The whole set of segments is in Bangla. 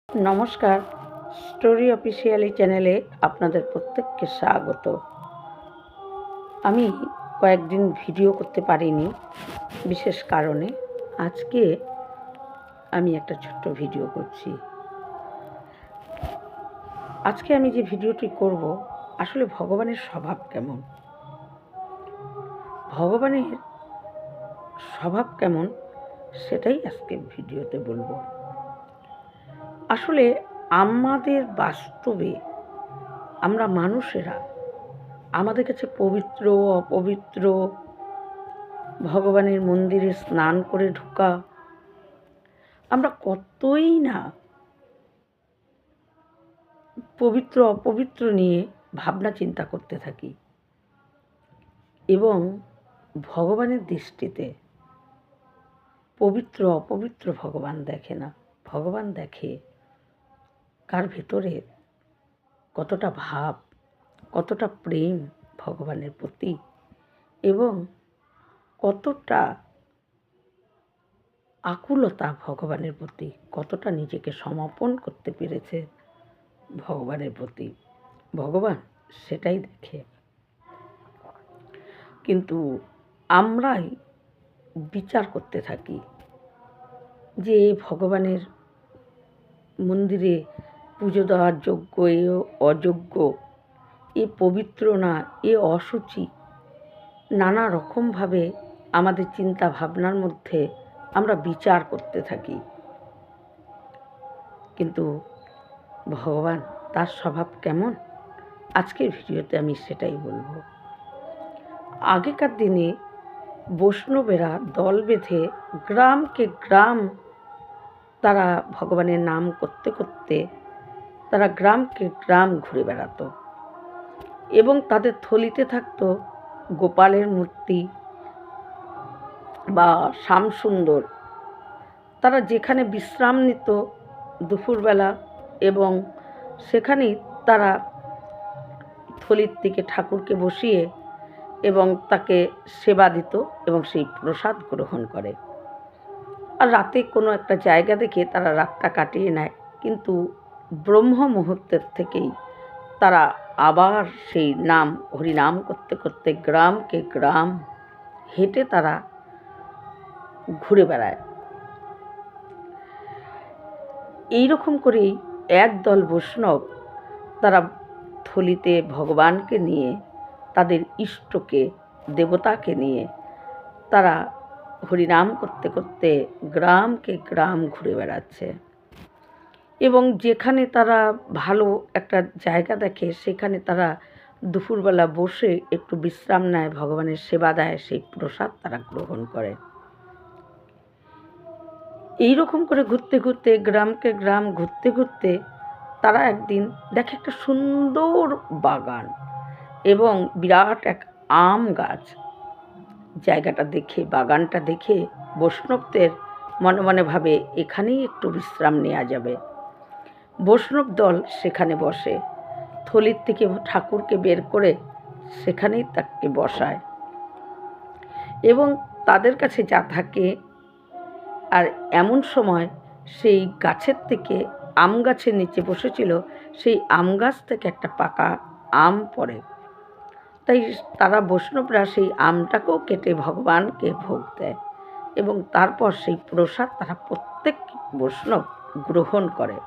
নমস্কার, স্টোরি অফিসিয়ালি চ্যানেলে আপনাদের প্রত্যেককে স্বাগত। আমি কয়েকদিন ভিডিও করতে পারিনি বিশেষ কারণে। আজকে আমি একটা ছোট্ট ভিডিও করছি। আজকে আমি যে ভিডিওটি করব, আসলে ভগবানের স্বভাব কেমন, ভগবানের স্বভাব কেমন সেটাই আজকে ভিডিওতে বলবো। আসলে আমাদের বাস্তবে আমরা মানুষেরা আমাদের কাছে পবিত্র অপবিত্র, ভগবানের মন্দিরে স্নান করে ঢোকা, আমরা কতই না পবিত্র অপবিত্র নিয়ে ভাবনা চিন্তা করতে থাকি। এবং ভগবানের দৃষ্টিতে পবিত্র অপবিত্র ভগবান দেখে না। ভগবান দেখে কার ভেতরে কতটা ভাব, কতটা প্রেম ভগবানের প্রতি, এবং কতটা আকুলতা ভগবানের প্রতি, কতটা নিজেকে সমর্পণ করতে পেরেছে ভগবানের প্রতি। ভগবান সেটাই দেখে। কিন্তু আমরাই বিচার করতে থাকি যে ভগবানের মন্দিরে পুজো দেওয়ার যোগ্য, এ অযোগ্য, এ পবিত্র না, এ অশুচি। নানা রকমভাবে আমাদের চিন্তা ভাবনার মধ্যে আমরা বিচার করতে থাকি। কিন্তু ভগবান, তার স্বভাব কেমন, আজকের ভিডিওতে আমি সেটাই বলবো। আগেকার দিনে বৈষ্ণবেরা দল বেঁধে গ্রামকে গ্রাম তারা ভগবানের নাম করতে করতে তারা গ্রামকে গ্রাম ঘুরে বেড়াতো, এবং তাদের থলিতে থাকতো গোপালের মূর্তি বা শ্যামসুন্দর। তারা যেখানে বিশ্রাম নিত দুপুরবেলা, এবং সেখানেই তারা থলির থেকে ঠাকুরকে বসিয়ে এবং তাকে সেবা দিত এবং সেই প্রসাদ গ্রহণ করে। আর রাতে কোনো একটা জায়গা দেখে তারা রাতটা কাটিয়ে নেয়। কিন্তু ব্রহ্ম মুহূর্তের থেকেই তারা আবার সেই নাম হরিনাম করতে করতে গ্রামকে গ্রাম হেঁটে তারা ঘুরে বেড়ায়। এই রকম করেই একদল বৈষ্ণব তারা থলিতে ভগবানকে নিয়ে, তাদের ইষ্টকে, দেবতাকে নিয়ে তারা হরিনাম করতে করতে গ্রামকে গ্রাম ঘুরে বেড়াচ্ছে। এবং যেখানে তারা ভালো একটা জায়গা দেখে সেখানে তারা দুপুরবেলা বসে একটু বিশ্রাম নেয়, ভগবানের সেবা দেয়, সেই প্রসাদ তারা গ্রহণ করে। এই রকম করে ঘুরতে ঘুরতে গ্রামকে গ্রাম ঘুরতে ঘুরতে তারা একদিন দেখে একটা সুন্দর বাগান এবং বিরাট এক আম গাছ। জায়গাটা দেখে, বাগানটা দেখে বৈষ্ণবদের মনে মনে ভাবে এখানেই একটু বিশ্রাম নেওয়া যাবে। বৈষ্ণব দল সেখানে বসে, থলির থেকে ঠাকুরকে বের করে সেখানেই তাকে বসায়, এবং তাদের কাছে যা থাকে। আর এমন সময় সেই গাছের থেকে, আম গাছের নিচে বসেছিল, সেই আম গাছ থেকে একটা পাকা আম পড়ে। তাই তারা বৈষ্ণবরা সেই আমটাকেও কেটে ভগবানকে ভোগ দেয়, এবং তারপর সেই প্রসাদ তারা প্রত্যেক বৈষ্ণব গ্রহণ করে।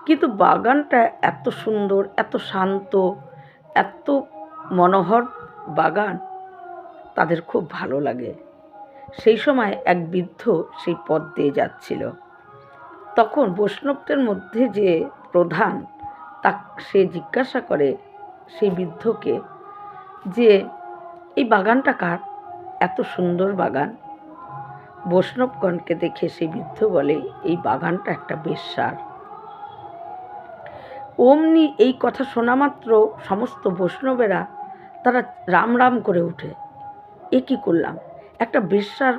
কিন্তু বাগানটা এত সুন্দর, এত শান্ত, এত মনোহর বাগান, তাদের খুব ভালো লাগে। সেই সময় এক বৃদ্ধ সেই পথ দিয়ে যাচ্ছিল। তখন বৈষ্ণবদের মধ্যে যে প্রধান, সে জিজ্ঞাসা করে সেই বৃদ্ধকে যে এই বাগানটা কার, এত সুন্দর বাগান। বৈষ্ণবগণকে দেখে সেই বৃদ্ধ বলে এই বাগানটা একটা বেশ্যার। অমনি এই কথা শোনা মাত্র সমস্ত বৈষ্ণবেরা তারা রাম রাম করে ওঠে। এ কী করলাম, একটা বেশ্যার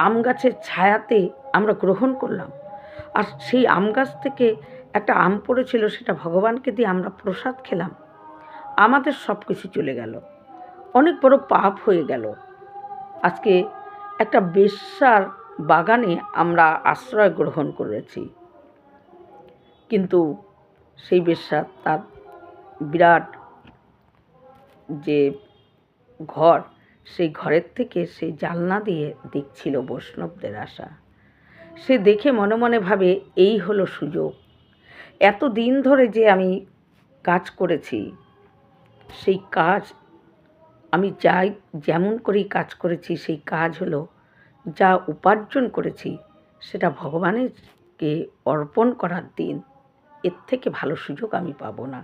আম গাছের ছায়াতে আমরা গ্রহণ করলাম, আর সেই আম গাছ থেকে একটা আম পড়েছিল, সেটা ভগবানকে দিয়ে আমরা প্রসাদ খেলাম। আমাদের সব কিছু চলে গেল, অনেক বড় পাপ হয়ে গেল। আজকে একটা বেশ্যার বাগানে আমরা আশ্রয় গ্রহণ করেছি। কিন্তু সেই বেশ্যা তার বিরাট যে ঘর, সেই ঘরের থেকে সেই জানলা দিয়ে দেখছিল বৈষ্ণবদের আসা। সে দেখে মনে মনে ভাবে, এই হলো সুযোগ। এত দিন ধরে যে আমি কাজ করেছি, সেই কাজ আমি যাই যেমন করেই কাজ করেছি, সেই কাজ হলো যা উপার্জন করেছি সেটা ভগবানেরকে অর্পণ করার দিন। এর থেকে ভালো সুযোগ আমি পাবো না।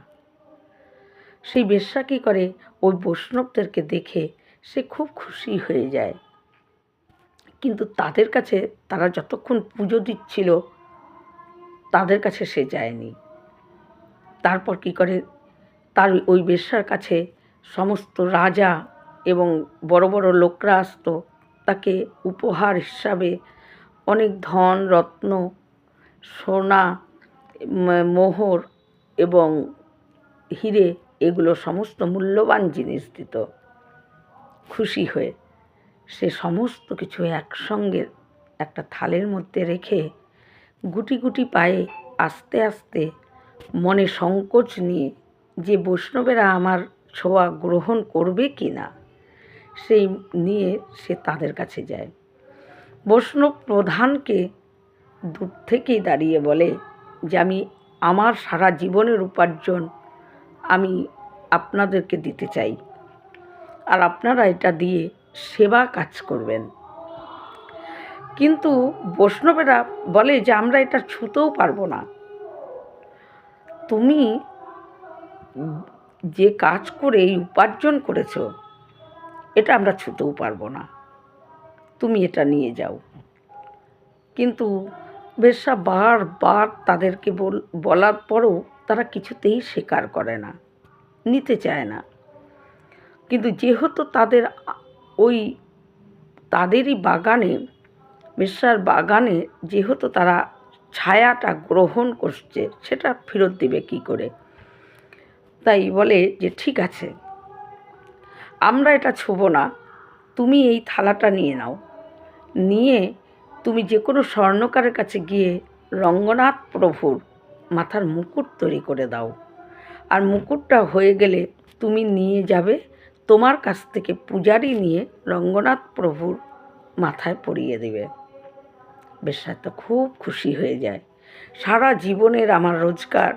সেই বেশ্যা কী করে, ওই বৈষ্ণবদেরকে দেখে সে খুব খুশি হয়ে যায়। কিন্তু তাদের কাছে, তারা যতক্ষণ পুজো দিচ্ছিল তাদের কাছে সে যায়নি। তারপর কী করে, তার ওই বেশ্যার কাছে সমস্ত রাজা এবং বড় বড় লোকরা আসতো। তাকে উপহার হিসাবে অনেক ধন রত্ন, সোনা, মোহর এবং হিরে, এগুলো সমস্ত মূল্যবান জিনিস দিত। খুশি হয়ে সে সমস্ত কিছু একসঙ্গে একটা থালের মধ্যে রেখে গুটি গুটি পায়ে আস্তে আস্তে মনে সংকোচ নিয়ে, যে বৈষ্ণবেরা আমার ছোঁয়া গ্রহণ করবে কি না সেই নিয়ে সে তাদের কাছে যায়। বৈষ্ণব প্রধানকে দূর থেকেই দাঁড়িয়ে বলে যে, আমি আমার সারা জীবনের উপার্জন আমি আপনাদেরকে দিতে চাই, আর আপনারা এটা দিয়ে সেবা কাজ করবেন। কিন্তু বৈষ্ণবেরা বলে যে, আমরা এটা ছুঁতেও পারবো না। তুমি যে কাজ করে এই উপার্জন করেছো, এটা আমরা ছুঁতেও পারবো না, তুমি এটা নিয়ে যাও। কিন্তু বেশ্যা বারবার তাদেরকে বলার পরও তারা কিছুতেই স্বীকার করে না, নিতে চায় না। কিন্তু যেহেতু তাদের ওই তাদেরই বাগানে, বেশ্যার বাগানে যেহেতু তারা ছায়াটা গ্রহণ করছে, সেটা ফেরত দেবে কী করে? তাই বলে যে, ঠিক আছে, আমরা এটা ছোঁবো না, তুমি এই থালাটা নিয়ে নাও, নিয়ে তুমি যে কোনো স্বর্ণকারের কাছে গিয়ে রঙ্গনাথ প্রভুর মাথার মুকুট তৈরি করে দাও, আর মুকুটটা হয়ে গেলে তুমি নিয়ে যাবে, তোমার কাছ থেকে পূজারি নিয়ে রঙ্গনাথ প্রভুর মাথায় পরিয়ে দেবে। বেশ্যা তো খুব খুশি হয়ে যায়, সারা জীবনের আমার রোজগার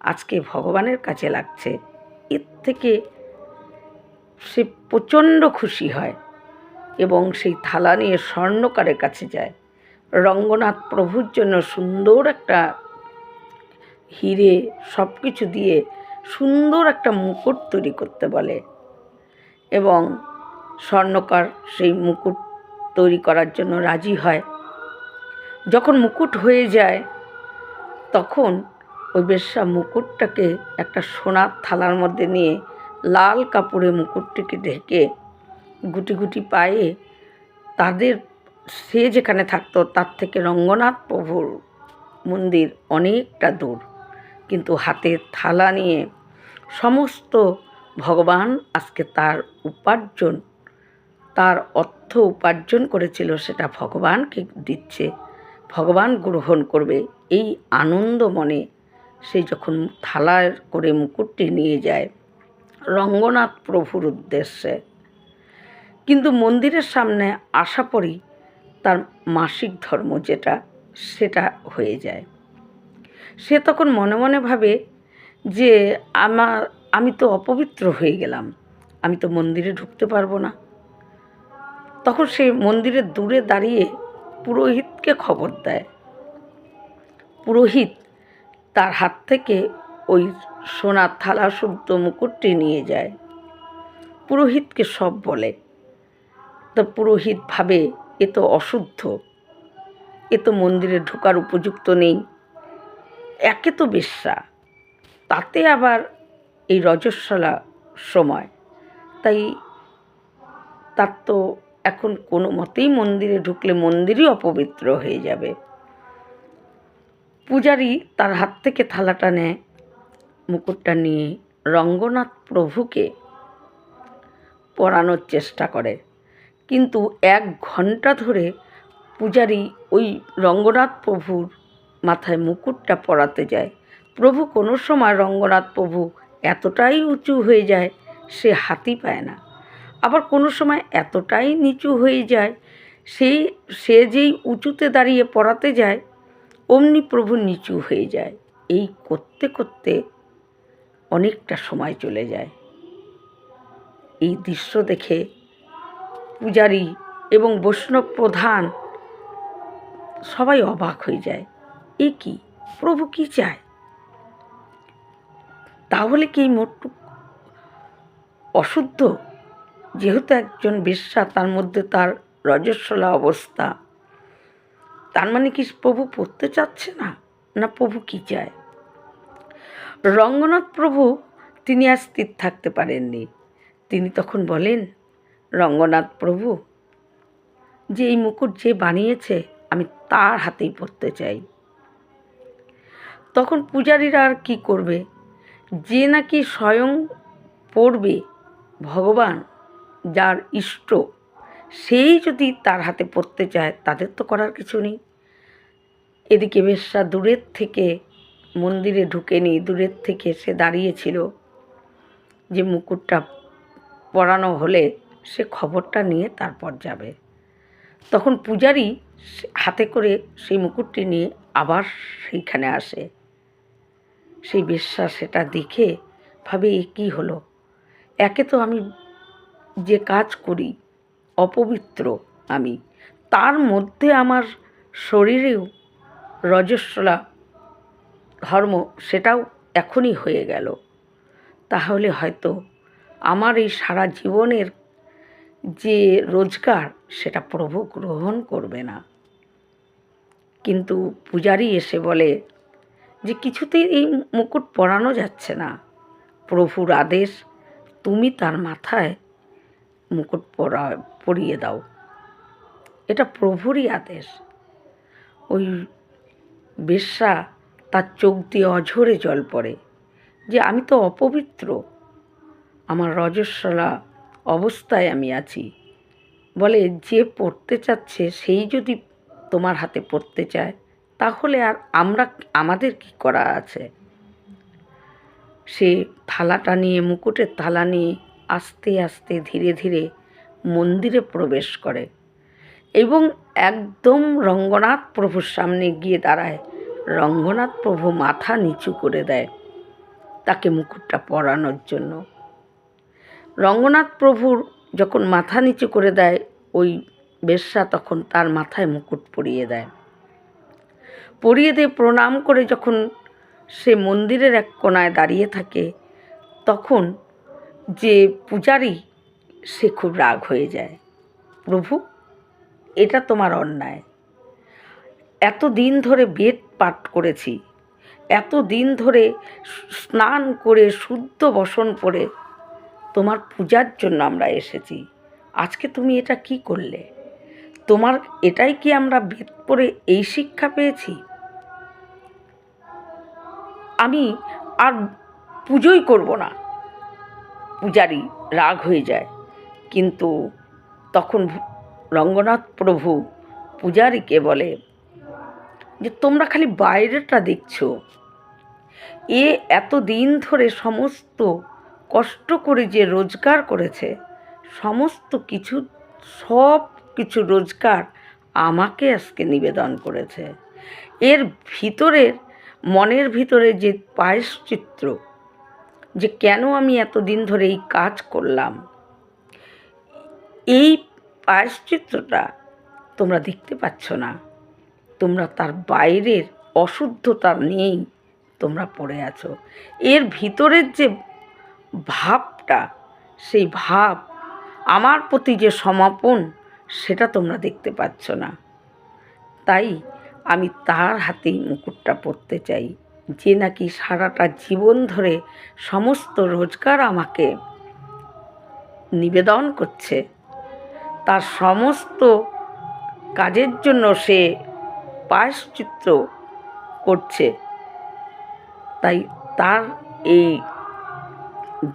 আজকে ভগবানের কাছে লাগছে। এর থেকে সে প্রচণ্ড খুশি হয় এবং সেই থালা নিয়ে স্বর্ণকারের কাছে যায়। রঙ্গনাথ প্রভুর জন্য সুন্দর একটা হিরে সব কিছু দিয়ে সুন্দর একটা মুকুট তৈরি করতে বলে এবং স্বর্ণকার সেই মুকুট তৈরি করার জন্য রাজি হয়। যখন মুকুট হয়ে যায় তখন ওই বেশ্যা মুকুটটাকে একটা সোনার থালার মধ্যে নিয়ে লাল কাপড়ে মুকুটটিকে ঢেকে গুটি গুটি পায়ে তাদের, সে যেখানে থাকতো তার থেকে রঙ্গনাথ প্রভুর মন্দির অনেকটা দূর, কিন্তু হাতে থালা নিয়ে সমস্ত ভগবান আজকে তার উপার্জন, তার অর্থ উপার্জন করেছিল সেটা ভগবানকে দিচ্ছে, ভগবান গ্রহণ করবে, এই আনন্দ মনে সে যখন থালার করে মুকুটটি নিয়ে যায় রঙ্গনাথ প্রভুর উদ্দেশ্যে। কিন্তু মন্দিরের সামনে আসা পরই তার মাসিক ধর্ম যেটা, সেটা হয়ে যায়। সে তখন মনে মনে ভাবে যে, আমি তো অপবিত্র হয়ে গেলাম, আমি তো মন্দিরে ঢুকতে পারবো না। তখন সে মন্দিরের দূরে দাঁড়িয়ে পুরোহিতকে খবর দেয়। পুরোহিত তার হাত থেকে ওই সোনার থালা শুদ্ধ মুকুটটি নিয়ে যায়, পুরোহিতকে সব বলে। তা পুরোহিত ভাবে, এ তো অশুদ্ধ, এ তো মন্দিরে ঢোকার উপযুক্ত নেই, একে তো বেশ্যা, তাতে আবার এই রজস্বলা সময়, তাই তার তো এখন কোনো মতেই মন্দিরে ঢুকলে মন্দিরই অপবিত্র হয়ে যাবে। পূজারী তার হাত থেকে থালাটা নেয়, মুকুটটা নিয়ে রঙ্গনাথ প্রভুকে পরানোর চেষ্টা করে, কিন্তু 1 ঘন্টা ধরে পূজারী ওই রঙ্গনাথ প্রভুর মাথায় মুকুটটা পরাতে যায়। প্রভু কোনো সময় রঙ্গনাথ প্রভু এতটাই উঁচু হয়ে যায় সে হাতই পায় না, আবার কোনো সময় এতটাই নিচু হয়ে যায় সে যেই উঁচুতে দাঁড়িয়ে পড়াতে যায় অমনি প্রভু নিচু হয়ে যায়। এই করতে করতে অনেকটা সময় চলে যায়। এই দৃশ্য দেখে পূজারী এবং বৈষ্ণব প্রধান সবাই অবাক হয়ে যায়। এ কি, প্রভু কি চায়? তাহলে কি এই মোটটু অশুদ্ধ? যেহেতু একজন বেশ্যা, তার মধ্যে তার রজস্বলা অবস্থা, তার মানে কি প্রভু পড়তে চাচ্ছে না, না প্রভু কি চায়? রঙ্গনাথ প্রভু তিনি আর স্থির থাকতে পারেননি। তিনি তখন বলেন, রঙ্গনাথ প্রভু, যে এই মুকুট যে বানিয়েছে আমি তার হাতেই পড়তে চাই। তখন পূজারীরা আর কি করবে? যে নাকি স্বয়ং পড়বে, ভগবান যার ইষ্ট, সেই যদি তার হাতে পড়তে চায় তাদের তো করার কিছু নেই। এদিকে বেশ্যা দূরের থেকে, মন্দিরে ঢুকেনি, দূরের থেকে সে দাঁড়িয়েছিল যে মুকুটটা পরানো হলে সে খবরটা নিয়ে তারপর যাবে। তখন পূজারী হাতে করে সেই মুকুটটি নিয়ে আবার সেইখানে আসে। সেই বেশ্যা সেটা দেখে ভাবে, এ কী হলো? একে তো আমি যে কাজ করি অপবিত্র, আমি তার মধ্যে আমার শরীরেও রজস্বলা ধর্ম, সেটাও এখনই হয়ে গেল। তাহলে হয়তো আমার এই সারা জীবনের যে রোজগার সেটা প্রভু গ্রহণ করবে না। কিন্তু পূজারী এসে বলে যে কিছুতেই এই মুকুট পরানো যাচ্ছে না, প্রভুর আদেশ, তুমি তার মাথায় মুকুট পরিয়ে দাও, এটা প্রভুরই আদেশ। ওই বেশ্যা তার চোখ দিয়ে অঝরে জল পড়ে যে আমি তো অপবিত্র, আমার রজস্বলা অবস্থায় আমি আছি। বলে, যে পড়তে চাচ্ছে সেই যদি তোমার হাতে পড়তে চায় তাহলে আর আমাদের কি করা আছে? সে থালাটা নিয়ে, মুকুটের থালা নিয়ে আস্তে আস্তে ধীরে ধীরে মন্দিরে প্রবেশ করে এবং একদম রঙ্গনাথ প্রভুর সামনে গিয়ে দাঁড়ায়। রঙ্গনাথ প্রভু মাথা নিচু করে দেয় তাকে মুকুটটা পরানোর জন্য। রঙ্গনাথ প্রভুর যখন মাথা নিচু করে দেয় ওই বেশ্যা, তখন তার মাথায় মুকুট পরিয়ে দেয়। পরিয়ে দিয়ে প্রণাম করে যখন সে মন্দিরের এক কোণায় দাঁড়িয়ে থাকে, তখন যে পূজারী সে খুব রাগ হয়ে যায়। প্রভু, এটা তোমার অন্যায়। এত দিন ধরে বেদ পাঠ করেছি, এত দিন ধরে স্নান করে শুদ্ধ বসন পরে তোমার পূজার জন্য আমরা এসেছি, আজকে তুমি এটা কি করলে? তোমার এটাই কি আমরা বেদ পড়ে এই শিক্ষা পেয়েছি? আমি আর পুজোই করব না। পূজারী রাগ হয়ে যায়। কিন্তু তখন রঙ্গনাথ প্রভু পূজারীকে বলে যে তোমরা খালি বাইরেটা দেখছো, এ এত দিন ধরে সমস্ত কষ্ট করে যে রোজগার করেছে, সমস্ত কিছু, সব কিছু রোজগার আমাকে আজকে নিবেদন করেছে। এর ভিতরের, মনের ভিতরে যে প্রায়শ্চিত্ত, যে কেন আমি এতদিন ধরে এই কাজ করলাম, এই প্রায়শ্চিত্তটা তোমরা দেখতে পাচ্ছ না। তোমরা তার বাইরের অশুদ্ধতা নিয়েই তোমরা পড়ে আছো। এর ভিতরের যে ভাবটা, সেই ভাব, আমার প্রতি যে সমাপন, সেটা তোমরা দেখতে পাচ্ছ না। তাই আমি তার হাতেই মুকুটটা পরতে চাই, যে নাকি সারাটা জীবন ধরে সমস্ত রোজগার আমাকে নিবেদন করছে, তার সমস্ত কাজের জন্য সে প্রায়শ্চিত্ত করছে। তাই তার এই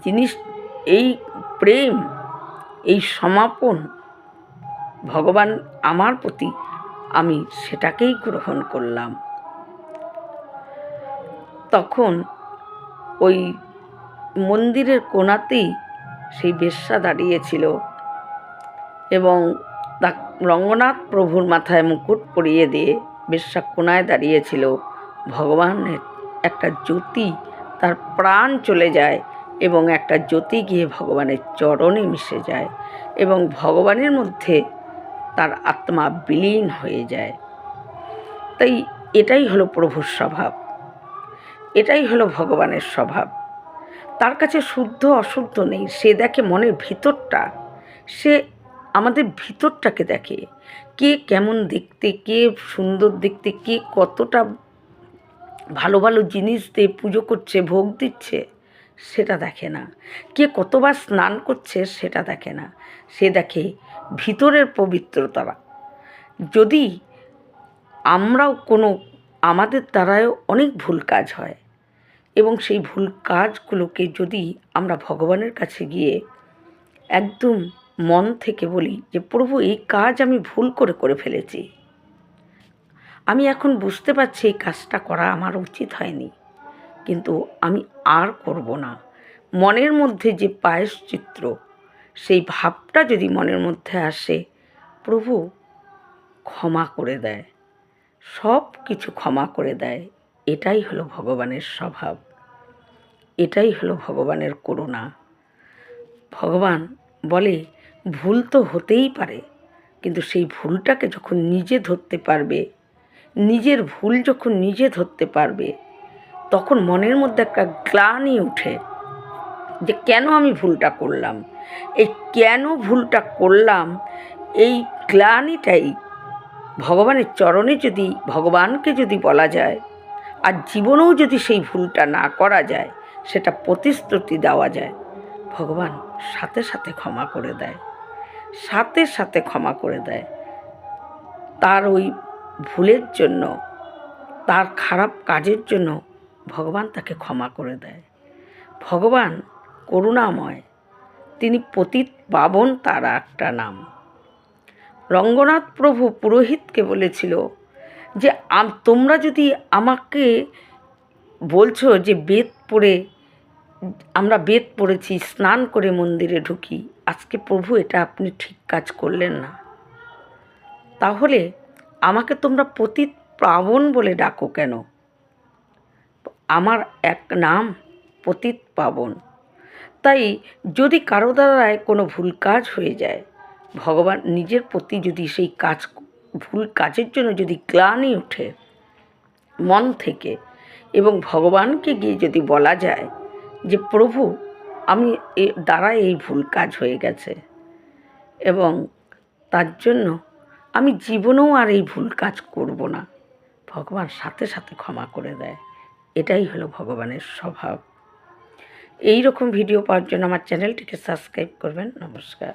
জিনিস, এই প্রেম, এই সমাপন ভগবান আমার প্রতি, আমি সেটাকেই গ্রহণ করলাম। তখন ওই মন্দিরের কোণাতেই সেই বেশ্যা দাঁড়িয়েছিল এবং রঙ্গনাথ প্রভুর মাথায় মুকুট পরিয়ে দিয়ে বেশ্যা কোণায় দাঁড়িয়েছিল। ভগবানের একটা জ্যোতি, তার প্রাণ চলে যায় এবং একটা জ্যোতি গিয়ে ভগবানের চরণে মিশে যায় এবং ভগবানের মধ্যে তার আত্মা বিলীন হয়ে যায়। তাই এটাই হলো প্রভুর স্বভাব, এটাই হলো ভগবানের স্বভাব। তার কাছে শুদ্ধ অশুদ্ধ নেই, সে দেখে মনের ভিতরটা, সে আমাদের ভিতরটাকে দেখে। কে কেমন দেখতে, কে সুন্দর দেখতে, কে কতটা ভালো ভালো জিনিস দিয়ে পুজো করছে, ভোগ দিচ্ছে, সেটা দেখে না। কে কতবার স্নান করছে সেটা দেখে না, সে দেখে ভিতরের পবিত্রতা। যদি আমরাও আমাদের দ্বারাও অনেক ভুল কাজ হয় এবং সেই ভুল কাজগুলোকে যদি আমরা ভগবানের কাছে গিয়ে একদম মন থেকে বলি যে প্রভু, এই কাজ আমি ভুল করে ফেলেছি, আমি এখন বুঝতে পারছি এই কাজটা করা আমার উচিত হয়নি, কিন্তু আমি আর করব না। মনের মধ্যে যে প্রায়শ্চিত্ত, সেই ভাবটা যদি মনের মধ্যে আসে, প্রভু ক্ষমা করে দেয়, সব কিছু ক্ষমা করে দেয়। এটাই হলো ভগবানের স্বভাব, এটাই হলো ভগবানের করুণা। ভগবান বলে ভুল তো হতেই পারে, কিন্তু সেই ভুলটাকে যখন নিজে ধরতে পারবে, নিজের ভুল যখন নিজে ধরতে পারবে, তখন মনের মধ্যে একটা গ্লানি উঠে যে কেন আমি ভুলটা করলাম। এই কেন ভুলটা করলাম, এই গ্লানিটাই ভগবানের চরণে যদি ভগবানকে যদি বলা যায়, আর জীবনেও যদি সেই ভুলটা না করা যায়, সেটা প্রতিশ্রুতি দেওয়া যায়, ভগবান সাথে সাথে ক্ষমা করে দেয়, সাথে সাথে ক্ষমা করে দেয়। তার ওই ভুলের জন্য, তার খারাপ কাজের জন্য ভগবান তাকে ক্ষমা করে দেয়। ভগবান করুণাময়, তিনি পতিত পাবন, তার একটা নাম। রঙ্গনাথ প্রভু পুরোহিতকে বলেছিল যে তোমরা যদি আমাকে বলছো যে আমরা বেদ পড়েছি, স্নান করে মন্দিরে ঢুকি, আজকে প্রভু এটা আপনি ঠিক কাজ করলেন না, তাহলে আমাকে তোমরা পতিত পাবন বলে ডাকো কেন? আমার এক নাম পতিত পাবন। তাই যদি কারো দ্বারায় কোনো ভুল কাজ হয়ে যায়, ভগবান নিজের প্রতি যদি সেই ভুল কাজের জন্য যদি গ্লানি ওঠে মন থেকে, এবং ভগবানকে গিয়ে যদি বলা যায় যে প্রভু, আমি দ্বারাই এই ভুল কাজ হয়ে গেছে এবং তার জন্য আমি জীবনেও আর এই ভুল কাজ করব না, ভগবান সাথে সাথে ক্ষমা করে দেয়। এটাই হলো ভগবানের স্বভাব। এই রকম ভিডিও পাওয়ার জন্য আমার চ্যানেলটিকে সাবস্ক্রাইব করবেন। নমস্কার।